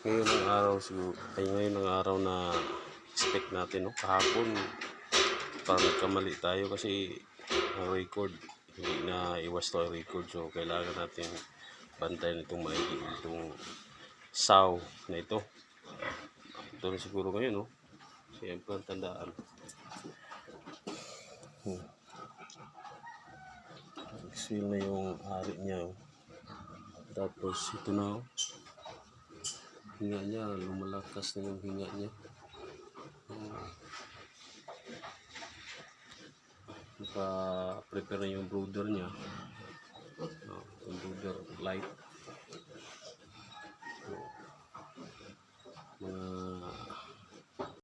Ngayon ang araw siguro, ay ngayon ang araw na expect natin, no? Kahapon parang nagkamali tayo kasi record, hindi na iwas to record, so kailangan natin bantayan itong maigi itong saw na ito. Ito na siguro ngayon, no? Siyempre ang tandaan. Nag-seal na yung hari niya, oh. Tapos ito na, oh. Hinga niya, lumalakas na yung hinga niya. Naka-prepare na yung brooder niya. Yung brooder light.